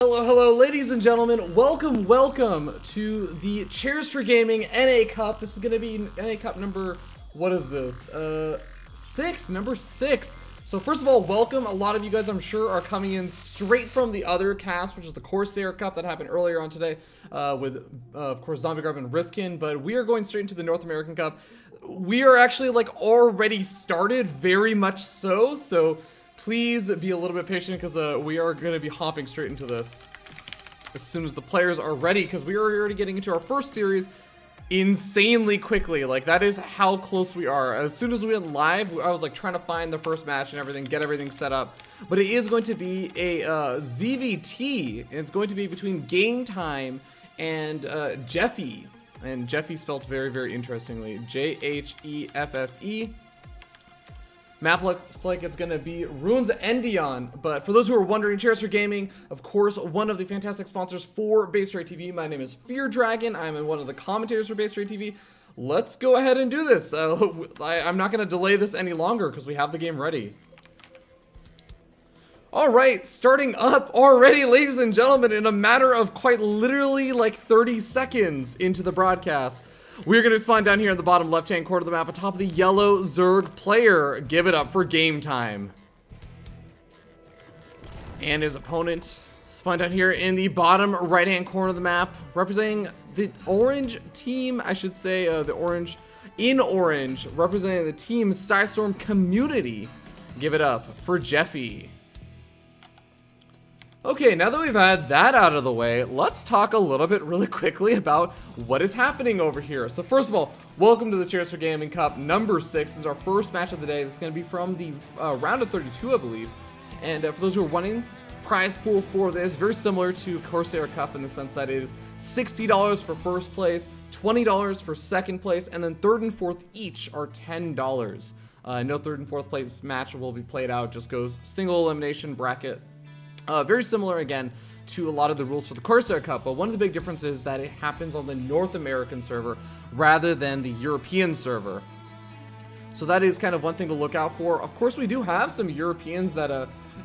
Hello, ladies and gentlemen. Welcome to the Chairs for Gaming NA Cup. This is going to be NA Cup number, what is this? Number 6. So first of all, welcome. A lot of you guys, I'm sure, are coming in straight from the other cast, which is the Corsair Cup that happened earlier on today with, of course, Zombie Garb and Rifkin. But we are going straight into the North American Cup. We are actually, already started, very much so. So please be a little bit patient because we are going to be hopping straight into this as soon as the players are ready, because we are already getting into our first series insanely quickly. That is how close we are. As soon as we went live, I was trying to find the first match and everything, get everything set up. But it is going to be a ZvT, and it's going to be between GameTime and jheffe. And jheffe spelled very, very interestingly. Jheffe. Map looks like it's going to be Ruins Endion. But for those who are wondering, Chairs for Gaming, of course, one of the fantastic sponsors for BaseTradeTV. My name is Fear Dragon. I'm one of the commentators for BaseTradeTV. Let's go ahead and do this. I'm not going to delay this any longer because we have the game ready. Alright, starting up already, ladies and gentlemen, in a matter of quite literally 30 seconds into the broadcast. We're going to spawn down here in the bottom left-hand corner of the map atop of the yellow Zerg player. Give it up for GameTime. And his opponent spawned down here in the bottom right-hand corner of the map, representing the orange team, I should say, the orange, in orange, representing the team Skystorm Community. Give it up for jheffe. Okay, now that we've had that out of the way, let's talk a little bit really quickly about what is happening over here. So first of all, welcome to the Chairs for Gaming Cup number 6. This is our first match of the day. This is going to be from the round of 32, I believe. And for those who are wanting, prize pool for this, very similar to Corsair Cup in the sense that it is $60 for first place, $20 for second place, and then third and fourth each are $10. No third and fourth place match will be played out, just goes single elimination bracket. Very similar, again, to a lot of the rules for the Corsair Cup, but one of the big differences is that it happens on the North American server rather than the European server. So that is kind of one thing to look out for. Of course, we do have some Europeans that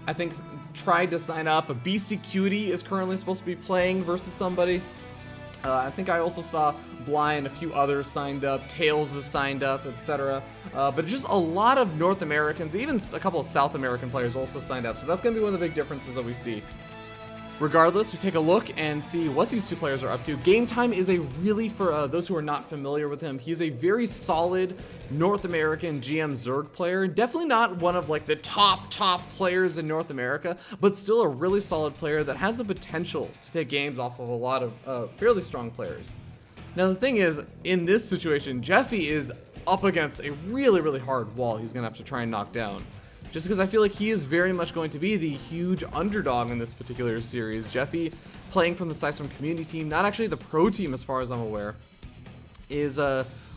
I think tried to sign up. BCQD is currently supposed to be playing versus somebody. I think I also saw Bly and a few others signed up, Tails is signed up, etc. But just a lot of North Americans, even a couple of South American players also signed up. So that's going to be one of the big differences that we see. Regardless, we take a look and see what these two players are up to. GameTime is for those who are not familiar with him, he's a very solid North American GM Zerg player. Definitely not one of the top players in North America, but still a really solid player that has the potential to take games off of a lot of fairly strong players. Now the thing is, in this situation, jheffe is up against a really, really hard wall he's going to have to try and knock down. Just because I feel like he is very much going to be the huge underdog in this particular series. jheffe, playing from the Skystorm community team, not actually the pro team as far as I'm aware, is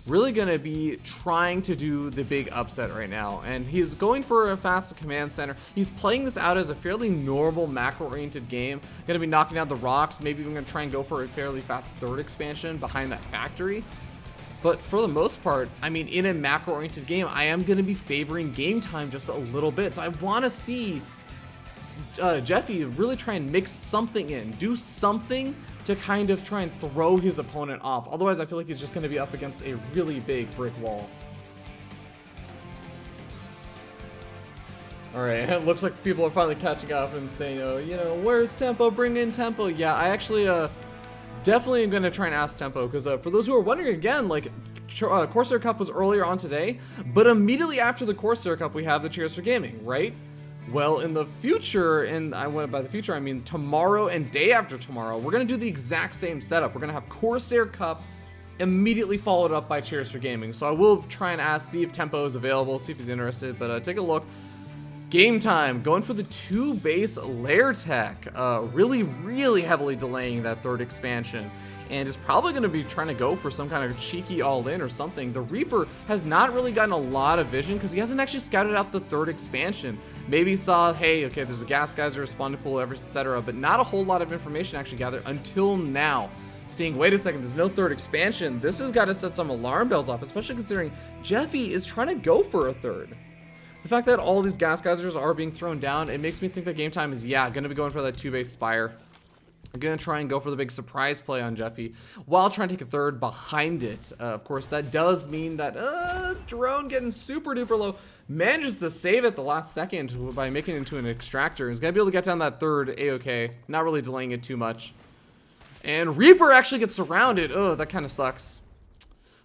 really going to be trying to do the big upset right now. And he's going for a fast command center. He's playing this out as a fairly normal macro-oriented game. Going to be knocking down the rocks. Maybe even going to try and go for a fairly fast third expansion behind that factory. But for the most part, I mean, in a macro-oriented game, I am going to be favoring GameTime just a little bit. So I want to see jheffe really try and mix something in, do something to kind of try and throw his opponent off. Otherwise, I feel like he's just going to be up against a really big brick wall. Alright, it looks like people are finally catching up and saying, oh, you know, where's Tempo? Bring in Tempo. Yeah, I actually definitely am going to try and ask Tempo, because for those who are wondering, again, Corsair Cup was earlier on today, but immediately after the Corsair Cup, we have the Chairs for Gaming, right? Well, in the future, and by the future, I mean tomorrow and day after tomorrow, we're going to do the exact same setup. We're going to have Corsair Cup immediately followed up by Chairs for Gaming. So I will try and see if Tempo is available, see if he's interested, but take a look. GameTime, going for the 2 base lair tech, really, really heavily delaying that third expansion, and is probably going to be trying to go for some kind of cheeky all-in or something. The Reaper has not really gotten a lot of vision because he hasn't actually scouted out the third expansion. Maybe saw, hey, okay, there's a gas geyser, a spawn pool, etc., but not a whole lot of information actually gathered until now. Seeing, wait a second, there's no third expansion. This has got to set some alarm bells off, especially considering jheffe is trying to go for a third. The fact that all these gas geysers are being thrown down, it makes me think that GameTime is, yeah, going to be going for that 2 base Spire. I'm going to try and go for the big surprise play on jheffe while trying to take a third behind it. Of course, that does mean that drone getting super duper low manages to save it the last second by making it into an extractor. He's going to be able to get down that third A-OK, not really delaying it too much. And Reaper actually gets surrounded. Oh, that kind of sucks.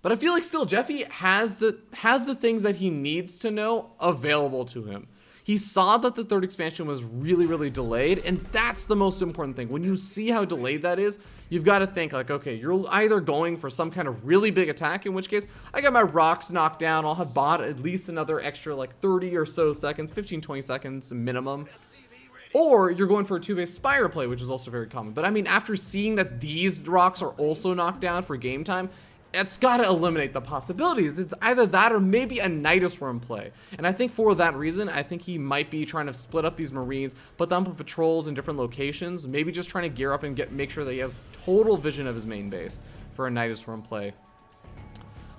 But I feel like still jheffe has the things that he needs to know available to him. He saw that the third expansion was really, really delayed, and that's the most important thing. When you see how delayed that is, you've got to think like, okay, you're either going for some kind of really big attack, in which case I got my rocks knocked down, I'll have bought at least another extra like 30 or so seconds, 15, 20 seconds minimum. Or you're going for a two-base Spire play, which is also very common. But I mean, after seeing that these rocks are also knocked down for game time, it's got to eliminate the possibilities. It's either that or maybe a Nidus Worm play. And I think for that reason, I think he might be trying to split up these Marines, put them on patrols in different locations, maybe just trying to gear up and make sure that he has total vision of his main base for a Nidus Worm play.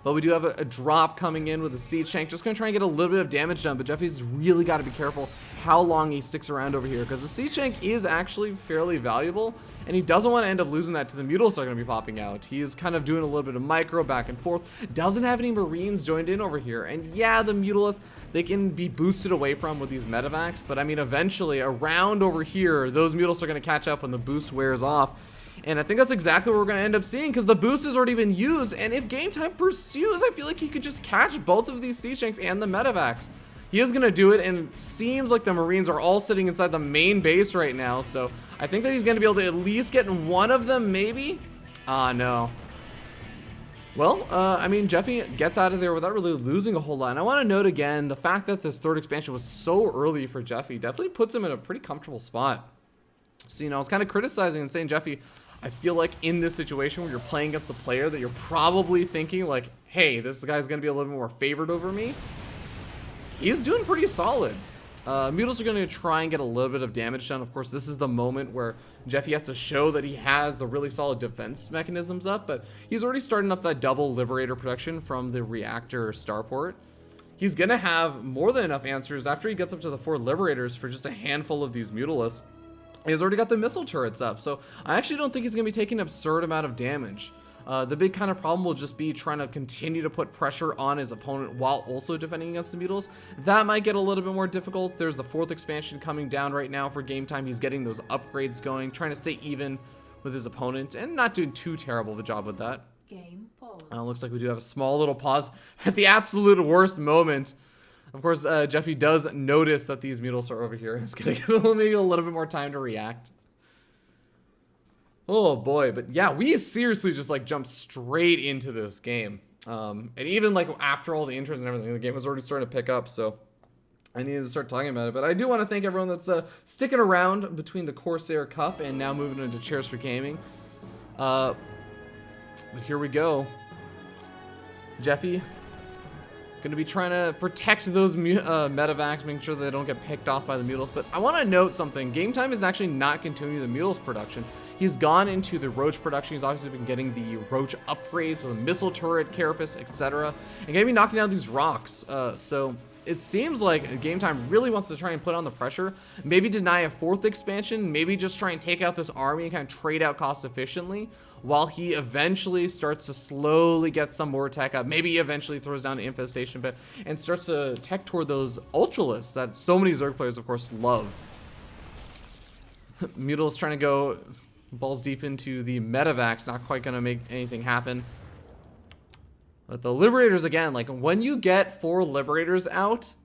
But we do have a drop coming in with a Siege Tank. Just going to try and get a little bit of damage done. But jheffe's really got to be careful how long he sticks around over here, because the Siege Tank is actually fairly valuable. And he doesn't want to end up losing that to the Mutals that are going to be popping out. He is kind of doing a little bit of micro back and forth. Doesn't have any Marines joined in over here. And yeah, the Mutalists, they can be boosted away from with these medevacs. But I mean, eventually, around over here, those Mutals are going to catch up when the boost wears off. And I think that's exactly what we're going to end up seeing, because the boost has already been used. And if game time pursues, I feel like he could just catch both of these Siege Tanks and the medevacs. He is going to do it, and it seems like the Marines are all sitting inside the main base right now. So I think that he's going to be able to at least get in one of them, maybe? No. Well, I mean, jheffe gets out of there without really losing a whole lot. And I want to note again, the fact that this third expansion was so early for jheffe definitely puts him in a pretty comfortable spot. So, you know, I was kind of criticizing and saying, jheffe, I feel like in this situation where you're playing against a player that you're probably thinking like, hey, this guy's going to be a little bit more favored over me. He's doing pretty solid. Mutals are going to try and get a little bit of damage done. Of course, this is the moment where jheffe has to show that he has the really solid defense mechanisms up, but he's already starting up that double Liberator production from the reactor starport. He's going to have more than enough answers after he gets up to the 4 Liberators for just a handful of these Mutalists. He's already got the missile turrets up, so I actually don't think he's going to be taking an absurd amount of damage. The big kind of problem will just be trying to continue to put pressure on his opponent while also defending against the Mutals. That might get a little bit more difficult. There's the 4th expansion coming down right now for game time. He's getting those upgrades going, trying to stay even with his opponent, and not doing too terrible of a job with that. Game pause. Looks like we do have a small little pause at the absolute worst moment. Of course, jheffe does notice that these Mutals are over here. It's going to give him maybe a little bit more time to react. Oh boy, but yeah, we seriously just like jumped straight into this game. And even like after all the intros and everything, the game was already starting to pick up, so I needed to start talking about it. But I do want to thank everyone that's sticking around between the Corsair Cup and now moving into Chairs4Gaming. But here we go. jheffe going to be trying to protect those medevacs, making sure they don't get picked off by the Mutals. But I want to note something. Game time is actually not continuing the Mutals production. He's gone into the Roach production. He's obviously been getting the Roach upgrades with a missile turret, carapace, etc. And going to be knocking down these rocks. So it seems like Game Time really wants to try and put on the pressure. Maybe deny a 4th expansion. Maybe just try and take out this army and kind of trade out cost efficiently, while he eventually starts to slowly get some more tech up. Maybe he eventually throws down an infestation bit and starts to tech toward those ultralists that so many Zerg players, of course, love. Mutals trying to go balls deep into the medevacs, not quite going to make anything happen. But the Liberators, again, like when you get 4 Liberators out,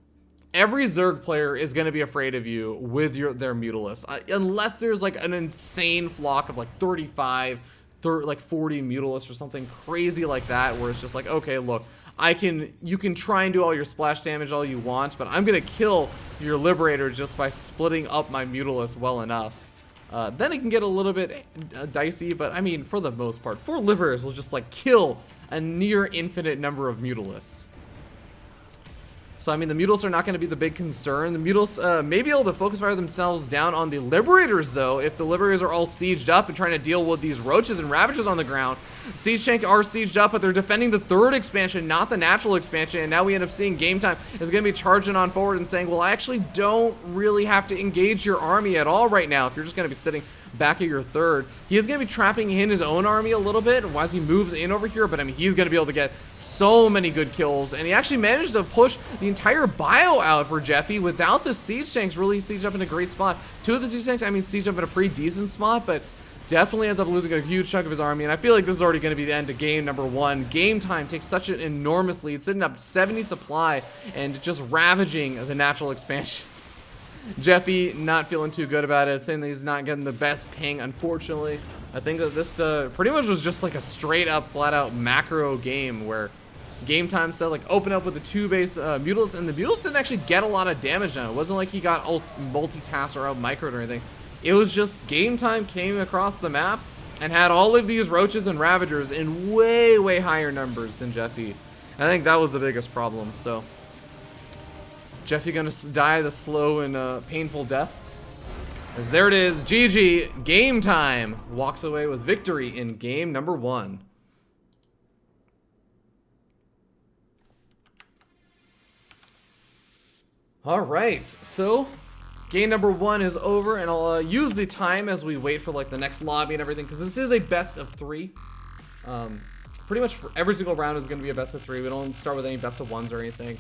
every Zerg player is going to be afraid of you with their Mutalists. Unless there's like an insane flock of like 35, like 40 Mutalists or something crazy like that, where it's just like, okay, look, you can try and do all your splash damage all you want, but I'm going to kill your Liberator just by splitting up my Mutalists well enough. Then it can get a little bit dicey, but I mean, for the most part, 4 Liberators will just like kill a near infinite number of Mutalists. So, I mean, the Mutals are not going to be the big concern. The Mutals may be able to focus fire themselves down on the Liberators, though, if the Liberators are all sieged up and trying to deal with these Roaches and Ravages on the ground. Siege Tank are sieged up, but they're defending the 3rd expansion, not the natural expansion, and now we end up seeing Game Time is going to be charging on forward and saying, well, I actually don't really have to engage your army at all right now if you're just going to be sitting back at your third. He is going to be trapping in his own army a little bit as he moves in over here, but I mean, he's going to be able to get so many good kills, and he actually managed to push the entire bio out for jheffe without the siege tanks really siege up in a great spot. 2 of the siege tanks, I mean, siege up in a pretty decent spot, but definitely ends up losing a huge chunk of his army, and I feel like this is already going to be the end of game number 1. Game time takes such an enormous lead, sitting up 70 supply and just ravaging the natural expansion. jheffe not feeling too good about it, saying that he's not getting the best ping, unfortunately. I think that this pretty much was just like a straight up, flat out macro game where game time said like open up with the 2 base Mutalisks, and the Mutalisks didn't actually get a lot of damage done. It wasn't like he got multitasked or out microed or anything. It was just game time came across the map and had all of these roaches and ravagers in way, way higher numbers than jheffe. I think that was the biggest problem. So jheffe gonna die the slow and painful death. As there it is, GG, game time walks away with victory in game number 1. All right, so game number 1 is over, and I'll use the time as we wait for like the next lobby and everything, because this is a best of 3. Pretty much for every single round is going to be a best of 3. We don't start with any best of 1s or anything.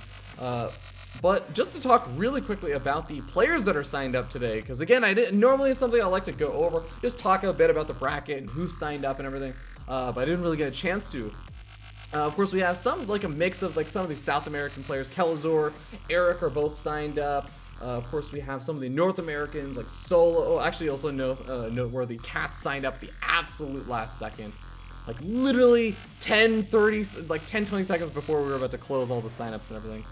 But just to talk really quickly about the players that are signed up today, because again, normally it's something I like to go over, just talk a bit about the bracket and who signed up and everything, but I didn't really get a chance to. Of course, we have some, like a mix of like some of the South American players. Kelazor, Eric are both signed up. Of course, we have some of the North Americans like Solo. Oh, actually, also noteworthy, Cats signed up at the absolute last second. Like literally 10, 20 seconds before we were about to close all the signups and everything.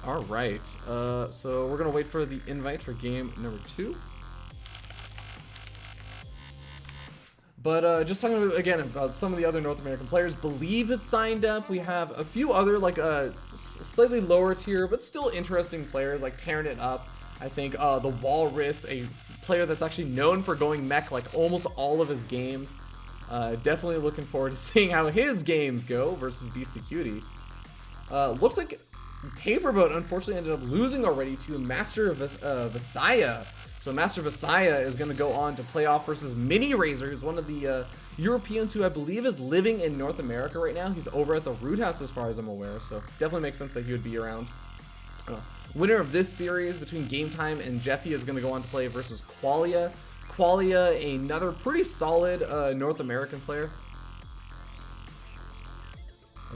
All right, so we're gonna wait for the invite for game number 2. But just talking about, again, about some of the other North American players, Believe has signed up. We have a few other, like, slightly lower tier, but still interesting players, like tearing it up. I think the Walrus, a player that's actually known for going mech like almost all of his games. Definitely looking forward to seeing how his games go versus Beastie Cutie. Looks like Paperboat unfortunately ended up losing already to Master Visaya. So Master Visaya is going to go on to play off versus Mini Razor, who's one of the Europeans who I believe is living in North America right now. He's over at the Root House as far as I'm aware, so definitely makes sense that he would be around. Winner of this series between Game Time and jheffe is going to go on to play versus Qualia. Qualia, another pretty solid North American player.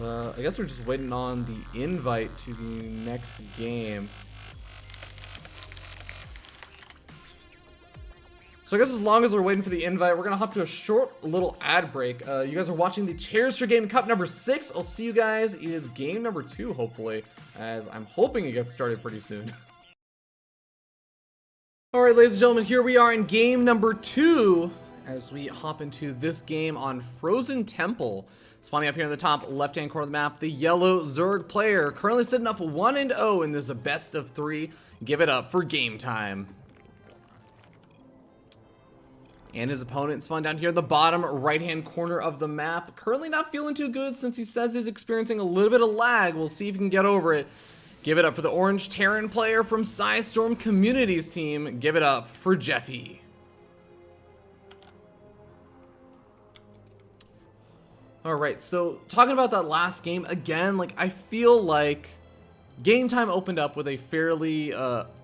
I guess we're just waiting on the invite to the next game. So I guess as long as we're waiting for the invite, we're going to hop to a short little ad break. You guys are watching the Chairs4Gaming Cup number 6. I'll see you guys in game number 2, hopefully, as I'm hoping it gets started pretty soon. Alright, ladies and gentlemen, here we are in game number 2, as we hop into this game on Frozen Temple. Spawning up here in the top left-hand corner of the map, the yellow Zerg player, currently sitting up 1-0 in this best of 3. Give it up for Game Time. And his opponent spawned down here in the bottom right-hand corner of the map. Currently not feeling too good since he says he's experiencing a little bit of lag. We'll see if he can get over it. Give it up for the orange Terran player from Storm Communities team. Give it up for jheffe. Alright, so talking about that last game, again, like I feel like Game Time opened up with a fairly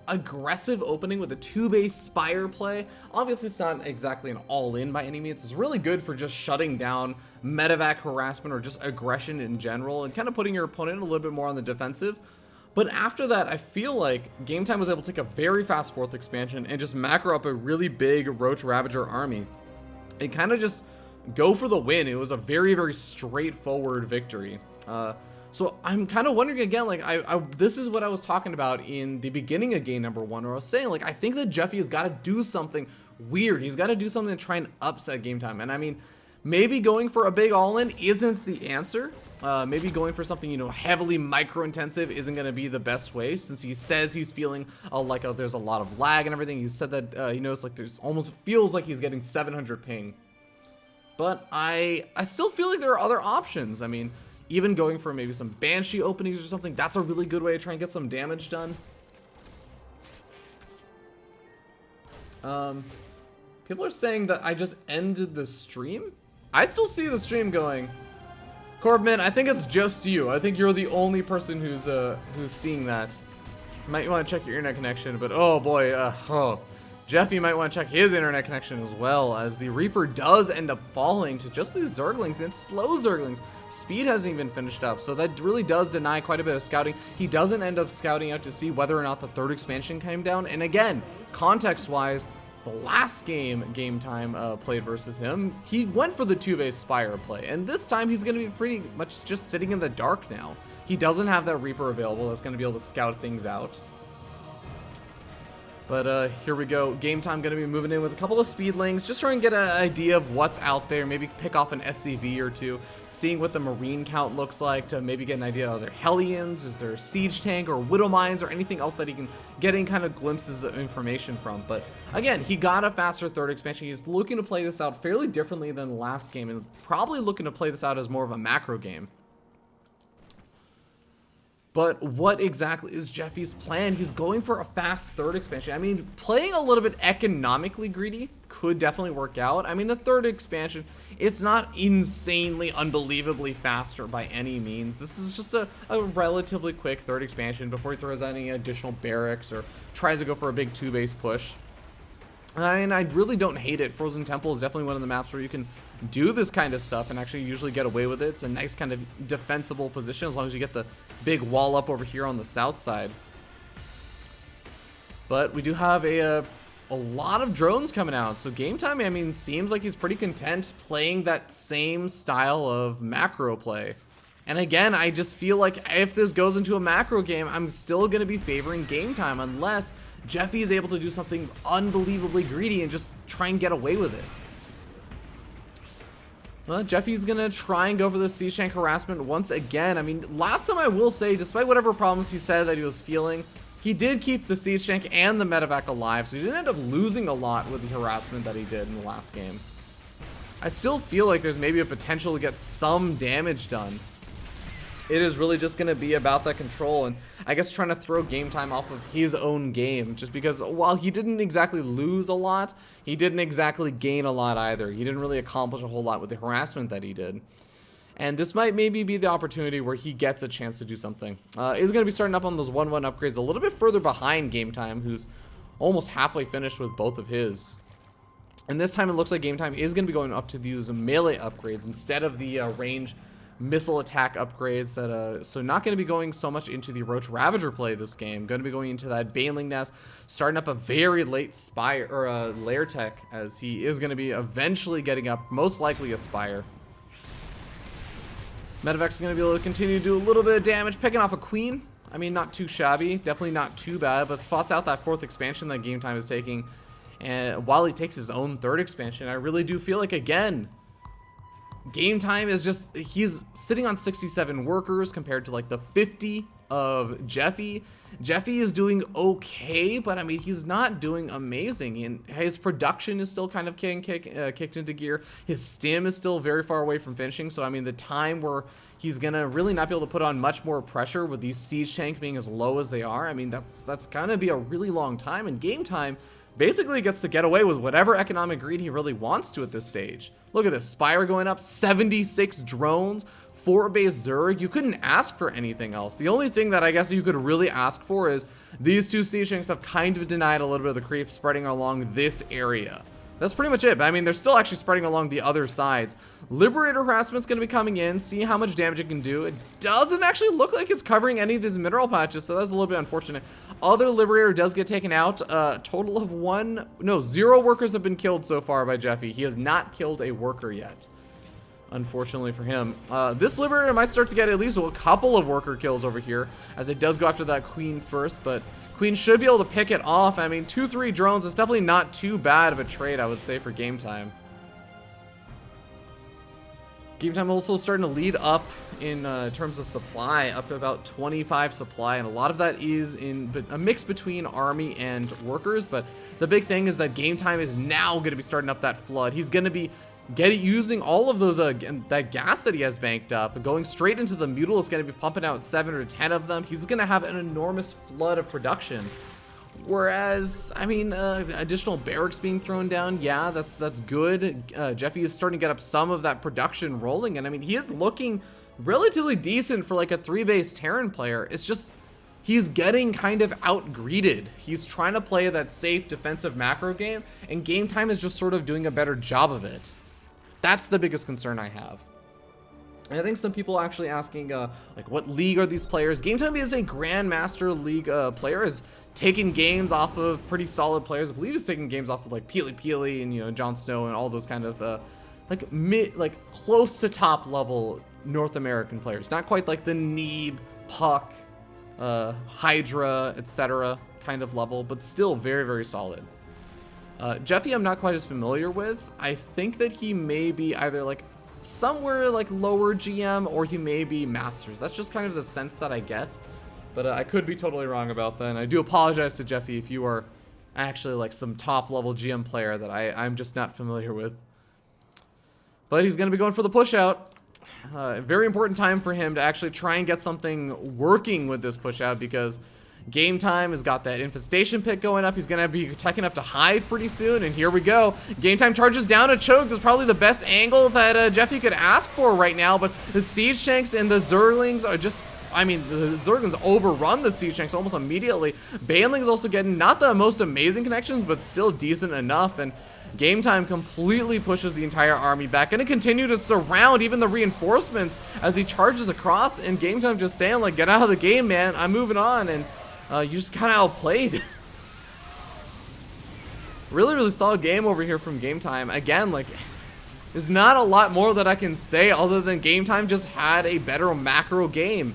aggressive opening with a 2-base Spire play. Obviously, it's not exactly an all-in by any means. It's really good for just shutting down medevac harassment or just aggression in general and kind of putting your opponent a little bit more on the defensive. But after that, I feel like Game Time was able to take a very fast 4th expansion and just macro up a really big Roach Ravager army. And kind of just go for the win. It was a very, very straightforward victory. So I'm kind of wondering again, like this is what I was talking about in the beginning of game number 1, where I was saying, like, I think that jheffe has got to do something weird. He's got to do something to try and upset Game Time. And I mean, maybe going for a big all-in isn't the answer. Maybe going for something, you know, heavily micro-intensive isn't going to be the best way, since he says he's feeling like there's a lot of lag and everything. He said that he knows like there's almost feels like he's getting 700 ping. But I still feel like there are other options. I mean, even going for maybe some Banshee openings or something, that's a really good way to try and get some damage done. People are saying that I just ended the stream. I still see the stream going. Corbman, I think it's just you. I think you're the only person who's seeing that. You might want to check your internet connection, but oh boy, jheffe might want to check his internet connection as well, as the Reaper does end up falling to just these Zerglings, and slow Zerglings. Speed hasn't even finished up, so that really does deny quite a bit of scouting. He doesn't end up scouting out to see whether or not the third expansion came down, and again, context-wise, the last game GameTime played versus him, he went for the 2-base Spire play, and this time he's going to be pretty much just sitting in the dark now. He doesn't have that Reaper available that's going to be able to scout things out. But here we go. GameTime going to be moving in with a couple of speedlings, just trying to get an idea of what's out there, maybe pick off an SCV or two, seeing what the Marine count looks like to maybe get an idea of their Hellions, is there a Siege Tank or Widow Mines or anything else that he can get any kind of glimpses of information from. But again, he got a faster third expansion. He's looking to play this out fairly differently than the last game, and probably looking to play this out as more of a macro game. But what exactly is jheffe's plan? He's going for a fast third expansion. I mean, playing a little bit economically greedy could definitely work out. I mean, the third expansion, it's not insanely, unbelievably faster by any means. This is just a relatively quick third expansion before he throws out any additional barracks or tries to go for a big 2-base push. And I really don't hate it. Frozen Temple is definitely one of the maps where you can do this kind of stuff and actually usually get away with it. It's a nice kind of defensible position as long as you get the big wall up over here on the south side. But we do have a lot of drones coming out. So GameTime, I mean, seems like he's pretty content playing that same style of macro play. And again, I just feel like if this goes into a macro game, I'm still going to be favoring GameTime unless jheffe is able to do something unbelievably greedy and just try and get away with it. Well, jheffe's going to try and go for the Siege Tank harassment once again. I mean, last time I will say, despite whatever problems he said that he was feeling, he did keep the Siege Tank and the Medevac alive, so he didn't end up losing a lot with the harassment that he did in the last game. I still feel like there's maybe a potential to get some damage done. It is really just going to be about that control, and I guess trying to throw GameTime off of his own game, just because while he didn't exactly lose a lot, he didn't exactly gain a lot either. He didn't really accomplish a whole lot with the harassment that he did. And this might maybe be the opportunity where he gets a chance to do something. Is going to be starting up on those 1-1 upgrades a little bit further behind GameTime, who's almost halfway finished with both of his. And this time it looks like GameTime is going to be going up to these melee upgrades instead of the range missile attack upgrades that so not going to be going so much into the Roach Ravager play this game. Going to be going into that Baneling Nest, starting up a very late Spire or Lair Tech, as he is going to be eventually getting up most likely a Spire. Medevac's going to be able to continue to do a little bit of damage, picking off a Queen. I mean, not too shabby, definitely not too bad, but spots out that fourth expansion that GameTime is taking. And while he takes his own third expansion, I really do feel like, again, GameTime is just, he's sitting on 67 workers compared to like the 50 of jheffe. jheffe is doing okay, but I mean, he's not doing amazing, and his production is still kind of kicked into gear. His stim is still very far away from finishing, so I mean, the time where he's gonna really not be able to put on much more pressure with these Siege Tanks being as low as they are, I mean, that's gonna be a really long time, and GameTime basically gets to get away with whatever economic greed he really wants to at this stage. Look at this, Spire going up, 76 drones, 4-base Zerg. You couldn't ask for anything else. The only thing that I guess you could really ask for is these two Siege Tanks have kind of denied a little bit of the creep spreading along this area. That's pretty much it, but I mean, they're still actually spreading along the other sides. Liberator harassment's going to be coming in, see how much damage it can do. It doesn't actually look like it's covering any of these mineral patches, so that's a little bit unfortunate. Other Liberator does get taken out. Total of 0 workers have been killed so far by jheffe. He has not killed a worker yet, unfortunately for him. This Liberator might start to get at least a couple of worker kills over here, as it does go after that Queen first, but Queen should be able to pick it off. I mean, 2-3 drones is definitely not too bad of a trade, I would say, for GameTime. GameTime also starting to lead up in terms of supply, up to about 25 supply, and a lot of that is in a mix between army and workers, but the big thing is that GameTime is now going to be starting up that flood. He's going to be using all of those that gas that he has banked up, going straight into the Mutal. Is going to be pumping out 7 or 10 of them. He's going to have an enormous flood of production Whereas, I mean, additional barracks being thrown down, yeah, that's good. jheffe is starting to get up some of that production rolling, and I mean, he is looking relatively decent for like a 3-base Terran player. It's just, he's getting kind of out-greeted. He's trying to play that safe defensive macro game, and GameTime is just sort of doing a better job of it. That's the biggest concern I have. And I think some people are actually asking, like, what league are these players? GameTime is a Grandmaster League player, is taking games off of pretty solid players. I believe he's taking games off of like Peely and, you know, Jon Snow and all those kind of like close to top level North American players. Not quite like the Neeb, Puck, Hydra, etc. kind of level, but still very, very solid. jheffe I'm not quite as familiar with. I think that he may be either like somewhere like lower GM, or he may be Masters. That's just kind of the sense that I get. But I could be totally wrong about that, and I do apologize to jheffe if you are actually like some top level GM player that I'm just not familiar with. But he's going to be going for the push out. Very important time for him to actually try and get something working with this push out, because GameTime has got that infestation pick going up. He's going to be teching up to Hive pretty soon, and here we go. GameTime charges down a choke. That's probably the best angle that jheffe could ask for right now, but the Siege Tanks and the Zerglings are just... I mean, the Zerglings overrun the Siege Tanks almost immediately. Baneling's also getting not the most amazing connections, but still decent enough, and GameTime completely pushes the entire army back. Gonna continue to surround even the reinforcements as he charges across, and GameTime just saying, like, get out of the game, man, I'm moving on, and you just kind of outplayed. Really, really solid game over here from GameTime. Again, like, there's not a lot more that I can say other than GameTime just had a better macro game.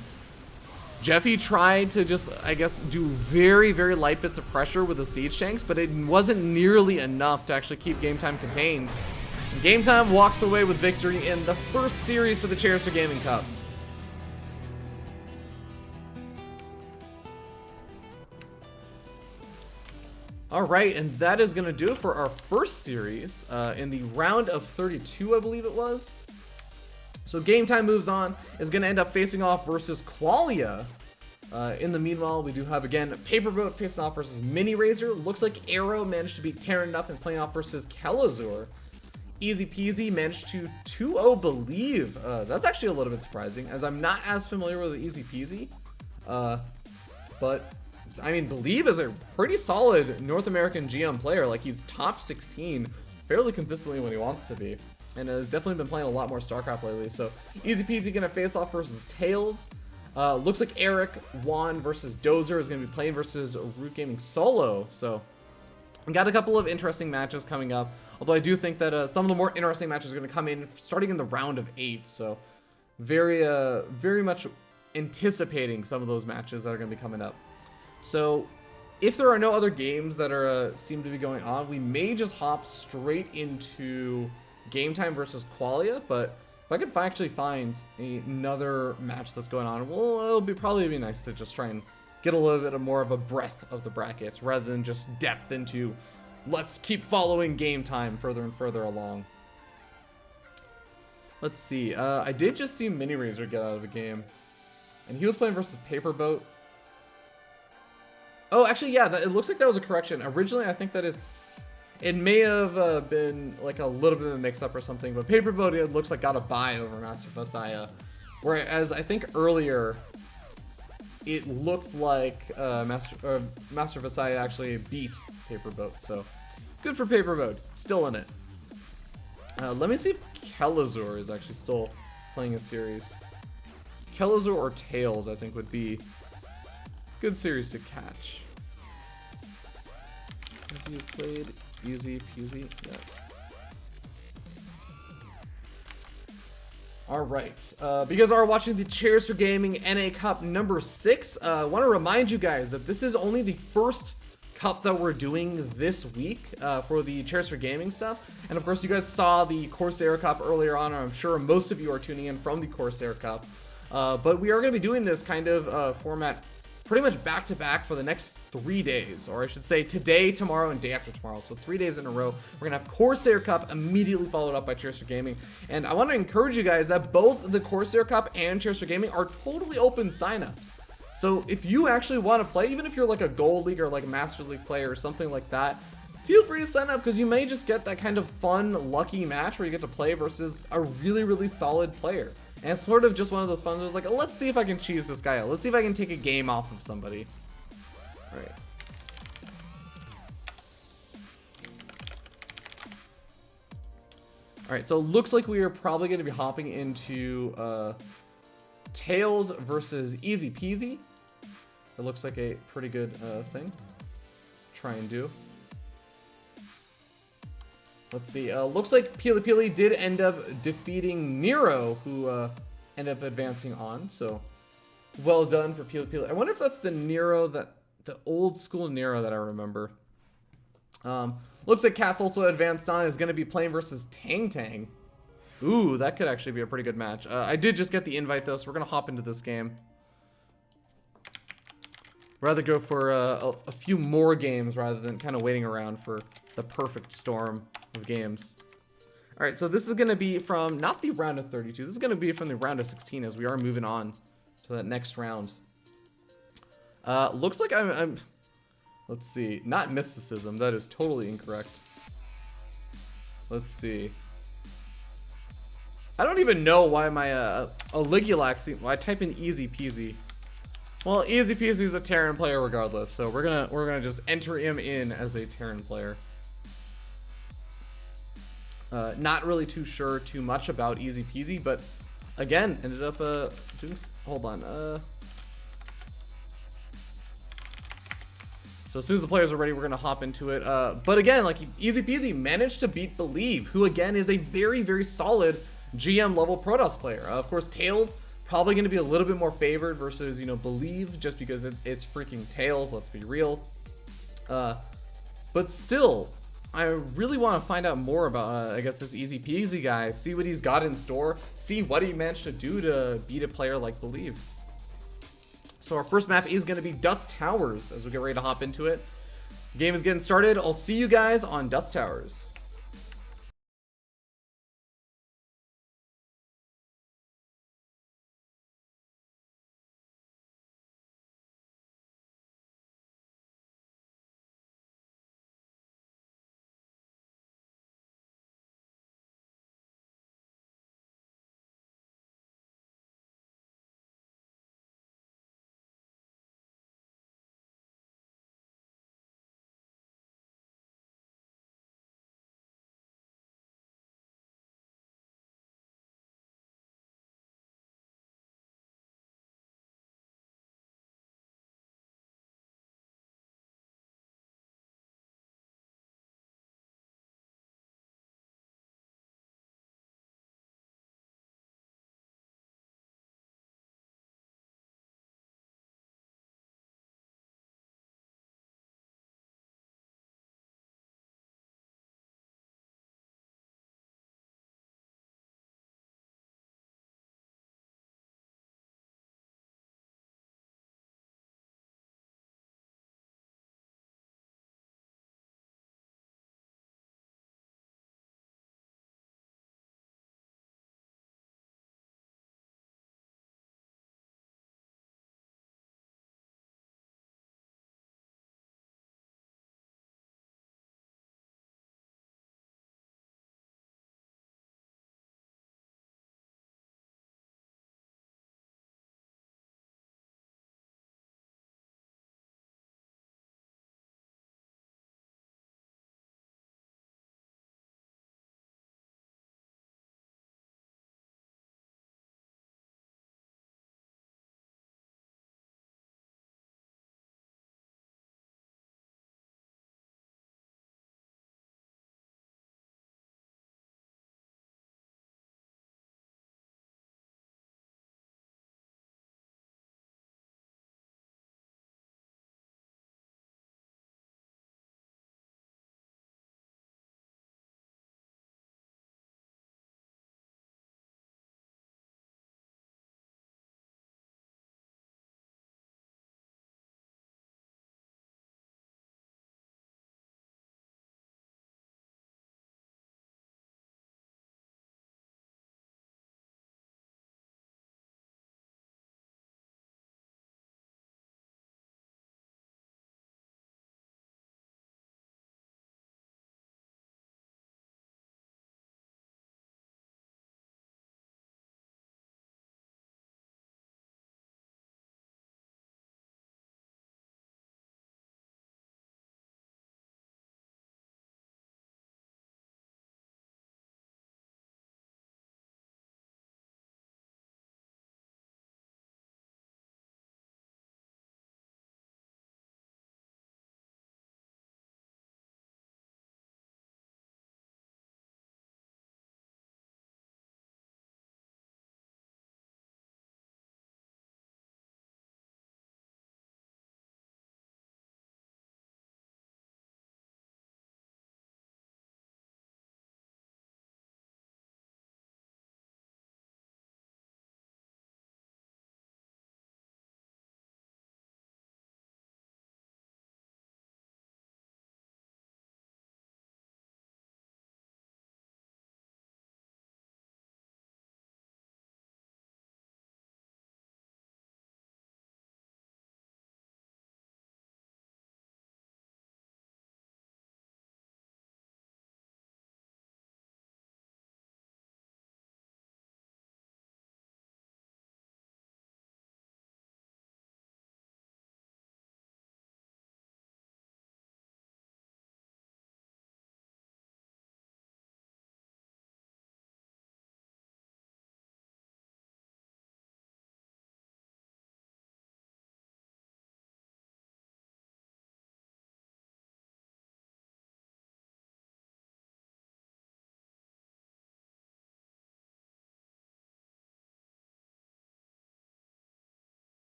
jheffe tried to just, I guess, do very, very light bits of pressure with the Siege Tanks, but it wasn't nearly enough to actually keep GameTime contained. GameTime walks away with victory in the first series for the Chairs4Gaming Cup. Alright, and that is going to do it for our first series in the round of 32, I believe it was. So GameTime moves on, is going to end up facing off versus Qualia. In the meanwhile, we do have, again, Paperboat facing off versus Mini Razor. Looks like Arrow managed to beat Terran up and is playing off versus Kelazur. Easy Peasy managed to 2-0 Believe. That's actually a little bit surprising, as I'm not as familiar with Easy Peasy. But, I mean, Believe is a pretty solid North American GM player. Like, he's top 16 fairly consistently when he wants to be. And has definitely been playing a lot more StarCraft lately. So, Easy Peasy gonna face off versus Tails. Looks like Eric, Juan versus Dozer is gonna be playing versus Root Gaming Solo. So, we got a couple of interesting matches coming up. Although I do think that some of the more interesting matches are gonna come in starting in the round of 8. So, very much anticipating some of those matches that are gonna be coming up. So, if there are no other games that are seem to be going on, we may just hop straight into GameTime versus Qualia, but if I could actually find another match that's going on, well, it'll probably be nice to just try and get a little bit more of a breadth of the brackets rather than just depth into let's keep following GameTime further and further along. Let's see. I did just see Mini Razor get out of the game, and he was playing versus Paperboat. Oh, actually, yeah, it looks like that was a correction. Originally, I think that it may have been like a little bit of a mix-up or something, but Paperboat, it looks like got a bye over Master Vasaya, whereas I think earlier it looked like Master Vasaya actually beat Paperboat, so good for Paperboat, still in it. Let me see if Kelazur is actually still playing a series. Kelazur or Tails, I think, would be good series to catch. Have you played Easy Peasy? Yeah. Alright, because are watching the Chairs4Gaming NA Cup number 6, I want to remind you guys that this is only the first cup that we're doing this week for the Chairs4Gaming stuff. And of course, you guys saw the Corsair Cup earlier on, and I'm sure most of you are tuning in from the Corsair Cup. But we are going to be doing this kind of format pretty much back to back for the next 3 days, or I should say today, tomorrow, and day after tomorrow. So 3 days in a row. We're gonna have Corsair Cup immediately followed up by Chairs4Gaming. And I want to encourage you guys that both the Corsair Cup and Chairs4Gaming are totally open signups. So if you actually want to play, even if you're like a Gold League or like a Masters League player or something like that, feel free to sign up, because you may just get that kind of fun, lucky match where you get to play versus a really, really solid player. And it's sort of just one of those fun, like, let's see if I can cheese this guy out. Let's see if I can take a game off of somebody. All right. All right, so it looks like we are probably going to be hopping into Tails versus Easy Peasy. It looks like a pretty good thing. Try and do. Let's see. Looks like Pili Pili did end up defeating Nero, who ended up advancing on. So well done for Pili Pili. I wonder if that's the Nero the old school Nero that I remember. Looks like Cat's also advanced on, is going to be playing versus Tang Tang. Ooh, that could actually be a pretty good match. I did just get the invite, though, so we're going to hop into this game. Rather go for a few more games rather than kind of waiting around for the perfect storm of games. All right, so this is going to be from, not the round of 32. This is going to be from the round of 16 as we are moving on to that next round. Looks like I'm let's see, not mysticism, that is totally incorrect. Let's see. I don't even know why my Aligulax, I type in Easy Peasy. Well, Easy Peasy is a Terran player regardless, so we're gonna just enter him in as a Terran player. Not really too sure too much about Easy Peasy, but again, ended up doing, hold on, so as soon as the players are ready, we're gonna hop into it. But again, like, Easy Peasy managed to beat Believe, who again is a very, very solid GM level Protoss player. Of course, Tails probably gonna be a little bit more favored versus, you know, Believe, just because it's freaking Tails, let's be real. But still, I really want to find out more about, I guess, this Easy Peasy guy, see what he's got in store, see what he managed to do to beat a player like Believe. So our first map is going to be Dust Towers as we get ready to hop into it. The game is getting started. I'll see you guys on Dust Towers.